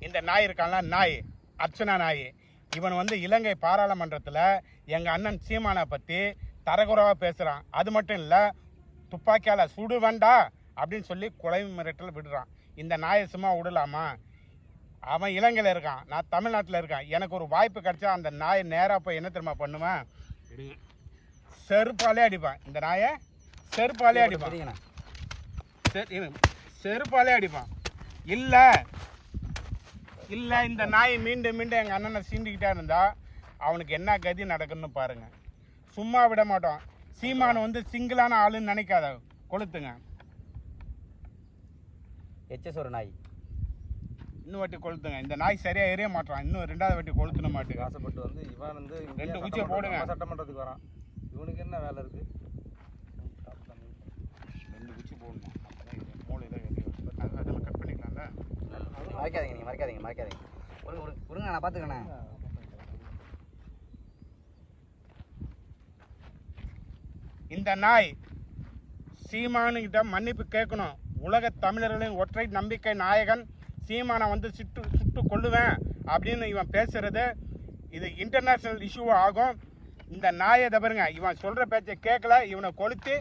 இந்த நாய் இருக்கான்ல, நாய் அர்ச்சனா நாய், இவன் வந்து இலங்கை பாராளுமன்றத்தில் எங்கள் அண்ணன் சீமானை பற்றி தரக்குறைவாக பேசுகிறான். அது மட்டும் இல்லை, துப்பாக்கியால் சுடு வேண்டா அப்படின்னு சொல்லி கொலை மிரட்டல் விடுறான். இந்த நாயை சும்மா விடலாமா? அவன் இலங்கையில் இருக்கான், நான் தமிழ்நாட்டில் இருக்கேன். எனக்கு ஒரு வாய்ப்பு கிடைச்சா அந்த நாயை நேராக போய் என்ன தெரியுமா பண்ணுவேன்? செருப்பாலே அடிப்பான். இந்த நாயை செருப்பாலே அடிப்பான், செருப்பாலே அடிப்பான். இல்லை இல்லை இந்த நாய் மீண்டும் மீண்டும் எங்கள் அண்ணனை சீண்டிக்கிட்டே இருந்தா அவனுக்கு என்ன கதி நடக்குன்னு பாருங்க. சும்மா விட மாட்டோம். சீமானு வந்து சிங்கிளான ஆளுன்னு நினைக்காத, கொளுத்துங்க. ஒரு நாய் இன்னும் வாட்டி கொளுத்துங்க. இந்த நாய் சரியா எரிய மாட்டான், இன்னும் 2வது வாட்டி கொளுத்துன மாட்டுக்கு ஆசைப்பட்டு வந்து இவன் வந்து 2 குச்சியை போடுங்க. சட்டமன்றத்துக்கு வரான். இவனுக்கு என்ன வேலை இருக்கு? 2 குச்சி போடணும். அதெல்லாம் கட் பண்ணிக்கலாம்ல. மறைக்காதீங்க, நீங்கள் மறைக்காதீங்க. கொடுங்க, நான் பார்த்துக்கண்ணே. இந்த நாய் சீமானுகிட்ட மன்னிப்பு கேட்கணும். உலக தமிழர்களின் ஒற்றை நம்பிக்கை நாயகன் சீமானை வந்து சுட்டு கொள்ளுவேன் அப்படின்னு இவன் பேசுறது, இது இன்டர்நேஷ்னல் இஷ்யூவாக ஆகும். இந்த நாயை தவறுங்க, இவன் சொல்கிற பேச்சை கேட்கல, இவனை கொளுத்து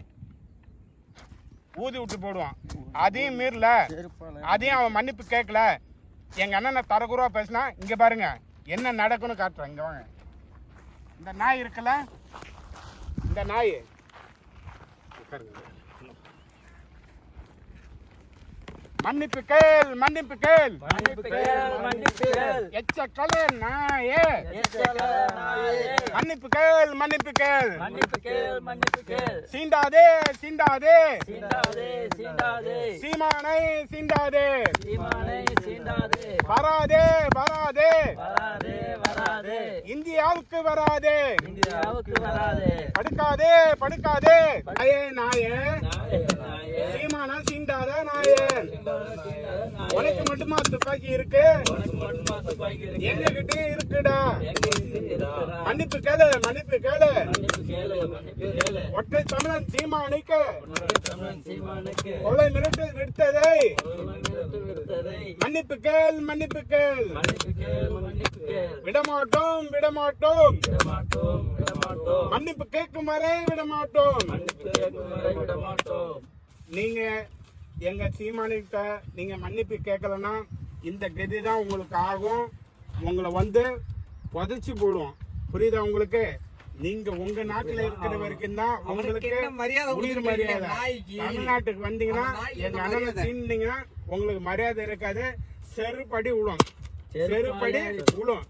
ஊதி விட்டு போடுவான். அதையும் மீறல, அதையும் அவன் மன்னிப்பு கேட்கல, எங்கள் அண்ணனை தரக்குறவா பேசினா இங்கே பாருங்க என்ன நடக்குன்னு காட்டுறேன். இங்கே வாங்க. இந்த நாய் இருக்குல்ல, இந்த நாய் மன்னிப்பு கேள், மன்னிப்பு கேள், எச்சக்கல நாயே, மன்னிப்பு கேள், மன்னிப்பு கேள், சீண்டாதே, சீண்டாதே, சீமானை சீண்டாதே, வராதே, வராதே, இந்தியாவுக்கு வராதே, படுக்காதே, படுக்காதே, நாயே, நாயே, சீமானா சீண்டாத நாயே, உனக்கு மட்டுமா துப்பாக்கி இருக்கு? எங்ககிட்ட இருக்குடா. மன்னிப்பு கேளு, மன்னிப்பு கேளு. ஒற்றை தமிழன் சீமானுக்கு கொலை மிரட்டல் விடுத்ததை மன்னிப்பு கேள், மன்னிப்பு கேள். விடமாட்டோம், விடமாட்டோம். மன்னிப்பு கேட்கும் வரை விடமாட்டோம். நீங்க எங்க சீமானிட்ட நீங்க மன்னிப்பு கேட்கலன்னா இந்த கதி தான் உங்களுக்கு ஆகும். உங்களை வந்து புதைச்சி போடுவோம். புரியுதா உங்களுக்கு? நீங்க உங்க நாட்டுல இருக்கிற வரைக்கும் தான் உங்களுக்கு உயிர் மரியாதை. தமிழ்நாட்டுக்கு வந்தீங்கன்னா எங்க அண்ணனை சீண்டிங்கன்னா உங்களுக்கு மரியாதை இருக்காது. செருப்படி விடும், செருப்படி விடும்.